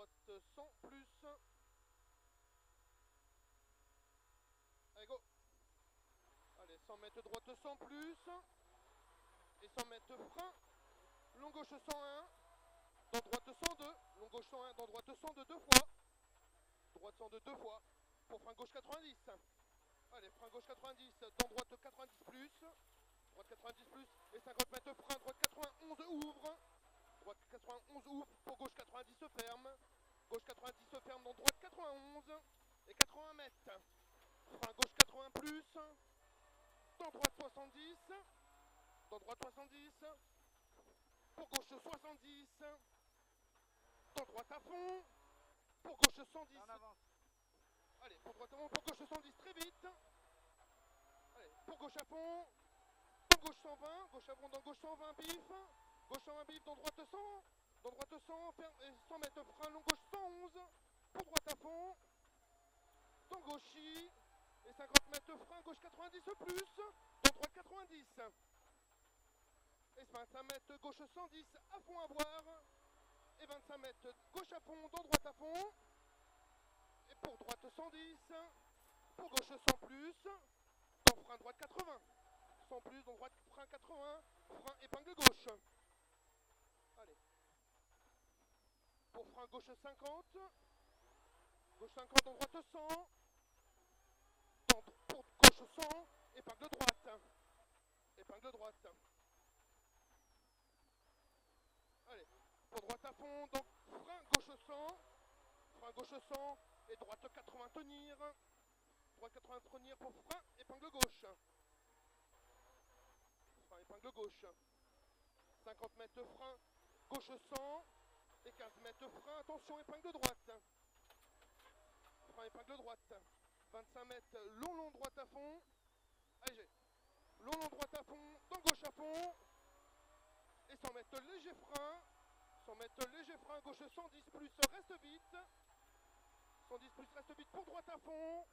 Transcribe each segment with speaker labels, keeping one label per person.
Speaker 1: droite 100 plus. Allez, go. Allez, 100 mètres droite 100 plus. Et 100 mètres frein. Long gauche 101. Dans droite 102. Long gauche 101. Dans droite 102 deux fois. Droite 102 deux fois. Pour frein gauche 90. Allez, frein gauche 90. Dans droite 90 plus. Droite 90 plus. Et 50 mètres frein. Droite 91 ouvre. Droite 91 ouvre. Pour gauche 90 se ferme. Gauche 90 se ferme. Dans droite 91. Et 80 mètres. Frein gauche 80 plus. Dans droite 70. Dans droite 70. Pour gauche 70. Dans droite à fond. Pour gauche 110.
Speaker 2: En avance.
Speaker 1: Allez, pour droite à fond. Pour gauche 110 très vite. Allez, pour gauche à fond. Dans gauche 120. Gauche à fond dans gauche 120 bif. Gauche 120 bif dans droite 100. Dans droite 100. Ferme, et 100 mètres frein long gauche 111. Pour droite à fond. Dans gauche I. Et 50 mètres frein gauche 90 plus. Dans droite 90. Et 25 mètres gauche 110 à fond à boire. Et 25 mètres gauche à fond, dans droite à fond. Et pour droite 110. Pour gauche 100 plus. Dans frein droite 80. 100 plus, dans droite frein 80. Frein épingle gauche. Allez. Pour frein gauche 50. Gauche 50 dans droite 100. Pour gauche 100. Épingle droite. Épingle droite. Allez, pour droite à fond, donc frein gauche 100, frein gauche 100 et droite 80 tenir, droite 80 tenir pour frein épingle gauche, frein épingle gauche, 50 mètres frein gauche 100 et 15 mètres frein, attention épingle droite, frein épingle droite, 25 mètres long droite à fond, allez long droite à fond, dans gauche à fond. Et 100 mètres léger frein. 100 mètres léger frein. Gauche 110 plus. Reste vite. 110 plus. Reste vite pour droite à fond.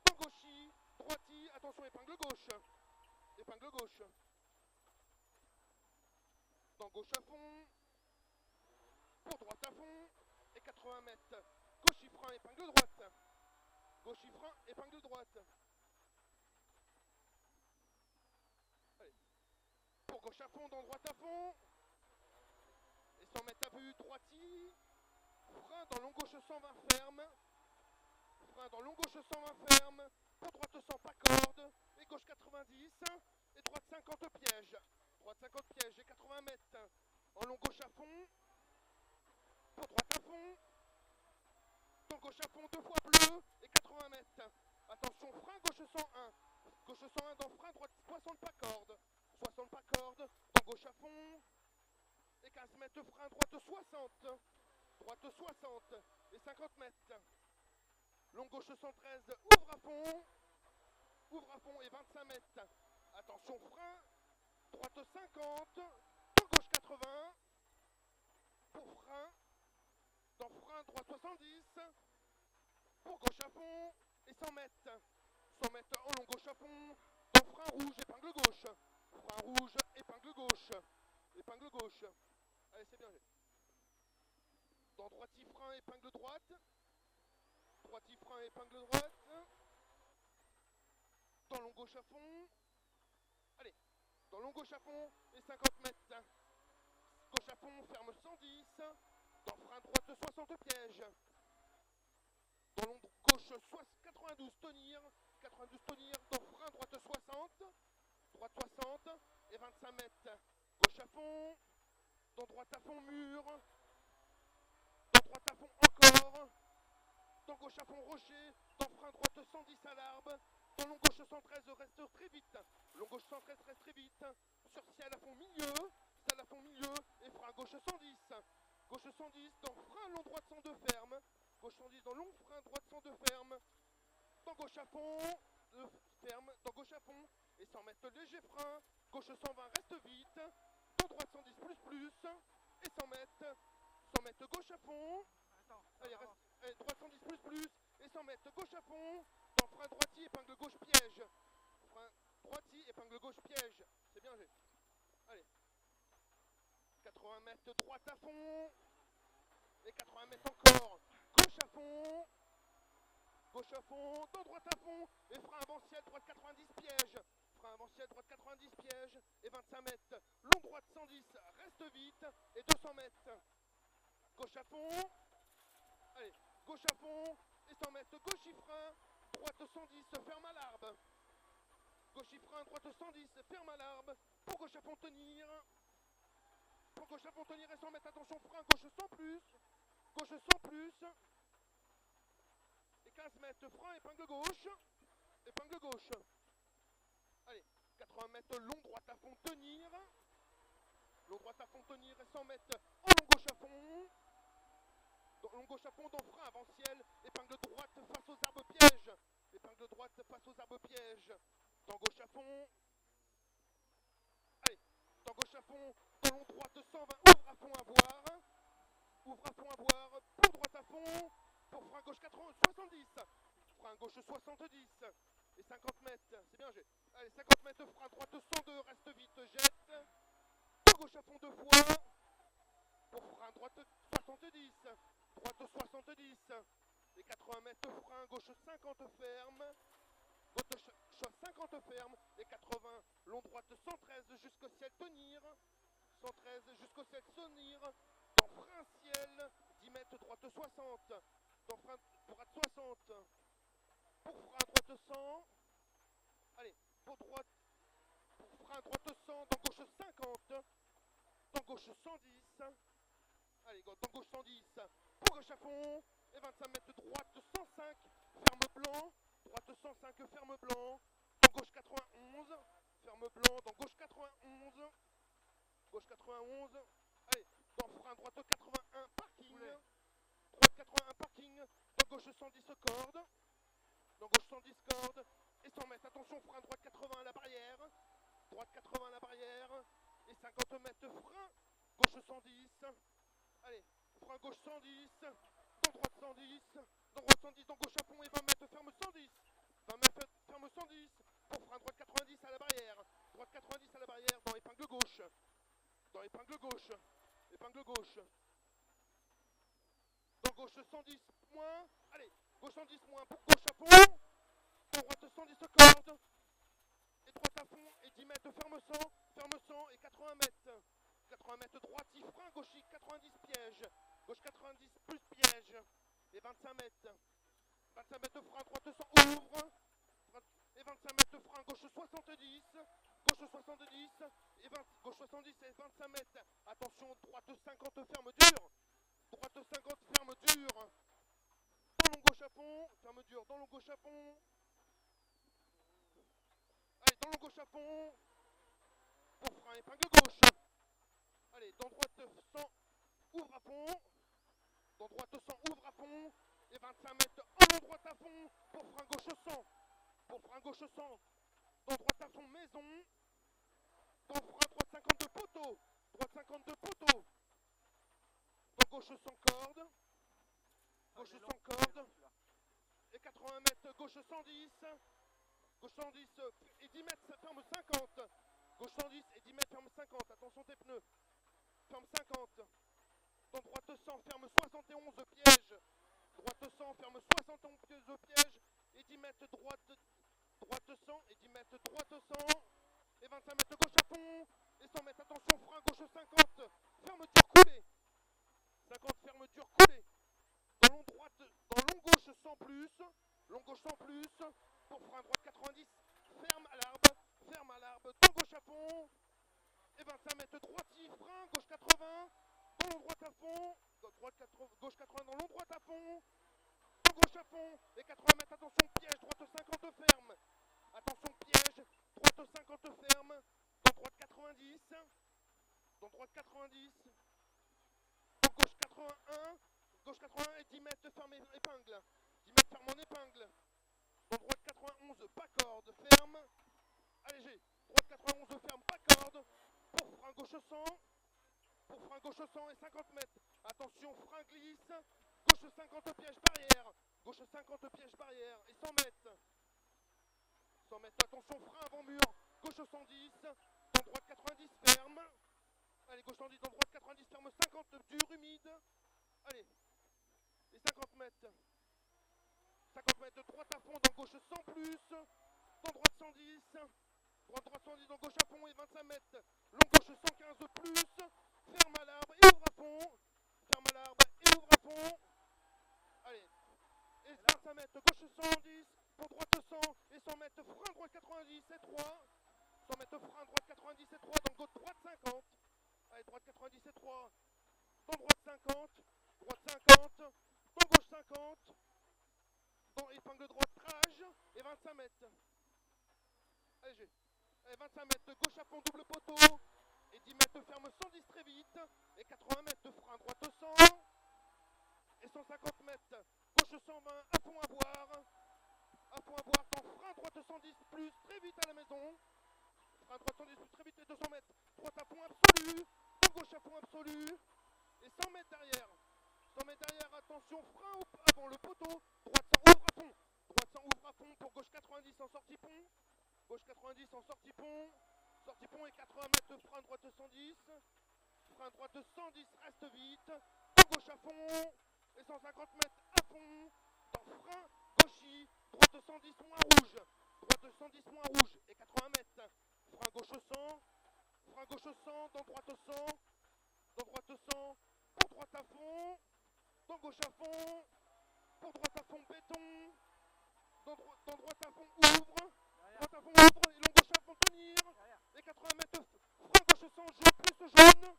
Speaker 1: Dans gauche I. Droite I. Attention épingle gauche. Épingle gauche. Dans gauche à fond. Pour droite à fond. Et 80 mètres. Gauche I frein. Épingle droite. Gauche I frein. Épingle droite. Pour gauche à fond, dans droite à fond. Et 100 mètres à vue, droiti. Frein dans long gauche 120 ferme. Frein dans long gauche 120 ferme. Pour droite 100 pas corde. Et gauche 90. Et droite 50 piège. Droite 50 piège et 80 mètres. En long gauche à fond. Pour droite à fond. Dans gauche à fond, deux fois bleu. Et 80 mètres. Attention, frein gauche 101. Gauche 101 dans frein, droite 60 pas corde. 60 pas corde, dans gauche à fond, et 15 mètres frein, droite 60, droite 60, et 50 mètres, long gauche 113, ouvre à fond, et 25 mètres, attention frein, droite 50, dans gauche 80, pour frein, dans frein, droite 70, pour gauche à fond, et 100 mètres en long gauche à fond, dans frein rouge, épingle gauche. Frein rouge, épingle gauche. Épingle gauche. Allez, c'est bien. Dans droiti frein, épingle droite. Droiti frein, épingle droite. Dans long gauche à fond. Allez, dans long gauche à fond et 50 mètres. Gauche à fond, ferme 110. Dans frein droite 60 piège. Dans long gauche 92 tenir. 92 tenir. Dans frein droite 60. Droite 60 et 25 mètres. Gauche à fond. Dans droite à fond mur. Dans droite à fond encore. Dans gauche à fond rocher. Dans frein droite 110 à l'arbre. Dans long gauche 113 reste très vite. Long gauche 113 reste très vite. Sur ciel à fond milieu. Ciel à fond milieu. Et frein gauche 110. Gauche 110 dans frein long droite 102 ferme. Gauche 110 dans long frein droite 102 ferme. Dans gauche à fond. Ferme. Dans gauche à fond. Et 100 mètres léger frein, gauche 120 reste vite, dans droite 110 plus, et 100 mètres gauche à fond, allez, reste, droite 110 plus, et 100 mètres gauche à fond, dans frein droiti, épingle gauche piège, frein droiti, épingle gauche piège, c'est bien j'ai, allez, 80 mètres droite à fond, et 80 mètres encore. Gauche à fond. Gauche à fond, dans droite à fond, et frein avant ciel, droite 90, piège. Frein avant ciel, droite 90, piège, et 25 mètres. Long droite 110, reste vite, et 200 mètres. Gauche à fond, allez, gauche à fond, et 100 mètres, gauche y frein, droite 110, ferme à l'arbre. Gauche y frein, droite 110, ferme à l'arbre, pour gauche à fond tenir. Pour gauche à fond tenir et 100 mètres, attention, frein, gauche sans plus. Gauche sans plus. Et 15 mètres, frein, épingle gauche. Épingle gauche. Allez, 80 mètres, long droite à fond, tenir. Long droite à fond, tenir et 100 mètres en long gauche à fond. Long gauche à fond, dans frein avant ciel. Épingle droite face aux arbres pièges. Épingle droite face aux arbres pièges. Dans gauche à fond. Allez, dans gauche à fond, dans long droite 120, ouvre à fond à voir. Ouvre à fond à voir, pour droite à fond. Pour frein gauche 80, 70. Frein gauche 70. Et 50 mètres, c'est bien, j'ai. Allez, 50 mètres, frein droite 102, reste vite, jette. Pour gauche à fond 2 fois. Pour frein droite 70. Droite 70. Et 80 mètres, frein gauche 50 ferme. Gauche 50 ferme. Et 80, long droite 113 jusqu'au ciel, tenir. 113 jusqu'au ciel, tenir. Dans frein ciel, 10 mètres, droite 60. Dans frein droite 60. Pour frein droite 100. Allez, pour droite. Pour frein droite 100. Dans gauche 50. Dans gauche 110. Allez, dans gauche 110. Pour gauche à fond. Et 25 mètres, droite 105. Ferme blanc. Droite 105, ferme blanc. Dans gauche 91. Ferme blanc. Dans gauche 91. Gauche 91. Allez, dans frein droite 81, parking. Droite 81, parking. Dans gauche 110 cordes. Dans gauche 110 cordes. Et 100 mètres. Attention, frein droite 80 à la barrière. Droite 80 à la barrière. Et 50 mètres, frein. Gauche 110. Allez, frein gauche 110. Dans droite 110. Dans droite 110, dans gauche à fond. Et 20 mètres, ferme 110. 20 mètres, ferme 110. Pour frein droite 90 à la barrière. Droite 90 à la barrière. Dans épingle gauche. Dans épingle gauche. Épingle gauche. Dans gauche 110 moins. Allez, gauche 110 moins pour gauche à fond. Dans droite 110 cordes. Et droite à fond. Et 10 mètres, ferme 100 et 80 mètres. 80 mètres droite, y frein, gauche 90 piège. Gauche 90 plus piège. Et 25 mètres. 25 mètres frein, droite 100, ouvre. Et 25 mètres frein, gauche 70. Gauche 70. Et 20, gauche 70 et 25 mètres. Attention, droite 50, ferme dur. Droite 50, ferme dur. Dans long gauche à fond. Ferme dur, dans long gauche à fond. Allez, dans long gauche à fond. Pour frein, épingle gauche. Allez, dans droite 100, ouvre à fond. Dans droite 100, ouvre à fond. Et 25 mètres en long droite à fond. Pour frein gauche 100. Pour frein gauche 100. Dans droite à fond, maison. Dans frein droite 52 poteaux. Droite 52 poteaux. Dans gauche 100 cordes. Gauche 100 cordes. Et 80 mètres, gauche 110. Gauche 110 et 10 mètres, ça ferme 50. Gauche 110 et 10 mètres, ferme 50. Attention tes pneus. Ferme 50. Dans droite 100, ferme 71 pièges. Droite 100, ferme 71 pièges. Et 10 mètres droite 100. Et 10 mètres droite 100. Et 25 mètres gauche à fond. Et 100 mètres, attention, frein gauche 50. Fermeture coulée. 50, fermeture coulée. Dans long droite, dans long gauche 100 plus. Long gauche 100 plus. Pour frein droite 90. Ferme à l'arbre. Ferme à l'arbre. Dans gauche à fond. Et 25 mètres droite, frein, gauche 80. Dans long droite à fond. Gauche 80 dans long droite à fond. Dans gauche à fond. Et 80 mètres, attention, piège, droite 50 ferme. Attention, piège, droite 50 ferme. Dans droite 90. Dans droite 90. Dans gauche 81. Gauche 81 et 10 mètres, ferme épingle. 10 mètres, ferme en épingle. Dans droite 91, pas corde, ferme. Allégé. Droite 91, ferme, pas corde. Pour frein gauche 100. Pour frein gauche 100 et 50 mètres. Attention, frein glisse. Gauche 50 piège barrière. Gauche 50 piège barrière. Et 100 mètres. 100 mètres. Attention, frein avant mur. Gauche 110. Dans droite 90, ferme. Allez, gauche 110. Dans droite 90, ferme 50. Dur, humide. Allez, les 50 mètres. 50 mètres de droite à fond, dans gauche sans plus. Dans droite 110. Droite 110, dans gauche à fond et 25 mètres. Long gauche 115 de plus. Ferme à l'arbre et ouvre à fond. Ferme à l'arbre et ouvre à fond. Allez. Et 25 mètres, gauche 110. Pour droite 100. Et 100 mètres, frein droite 90 et 3. 100 mètres, frein droite 90 et 3. Dans gauche droite 50. Allez, droite 90 et 3. Dans droite 50. Droite 50. Dans gauche 50. Dans épingle droite, trage. Et 25 mètres. Allez, Allez, 25 mètres de gauche à fond, double poteau. Et 10 mètres de ferme 110 très vite. Et 80 mètres de frein droite 100. Et 150 mètres, gauche 120, à fond à boire. À fond à boire, dans frein droite 110 plus, très vite à la maison. Frein droite 110 plus, très vite et 200 mètres. Droite à fond absolu. Dans gauche à fond absolu. Et 100 mètres derrière. 100 mètres derrière, attention, frein avant le poteau. Droite 100, ouvre à fond. Droite 100, ouvre à fond pour gauche 90 en sortie pont. Gauche 90 en sortie pont. Sortie pont et 80 mètres de frein droite 110. Frein droite 110, reste vite. Dans gauche à fond. Et 150 mètres à fond. Dans frein gauchy. Droite 110 moins rouge. Droite 110 moins rouge. Et 80 mètres. Frein gauche 100. Frein gauche 100. Dans droite 100. Dans droite 100. Pour droite à fond. Dans gauche à fond. Pour droite à fond béton. Dans droite à fond ouvre. Droite à fond ouvre. Et long gauche à fond tenir. Et 80 mètres. Frein gauche 100. Jaune plus jaune.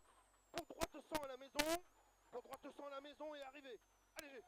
Speaker 1: Pour droite 100 à la maison. Pour droite 100 à la maison et arriver. Allez,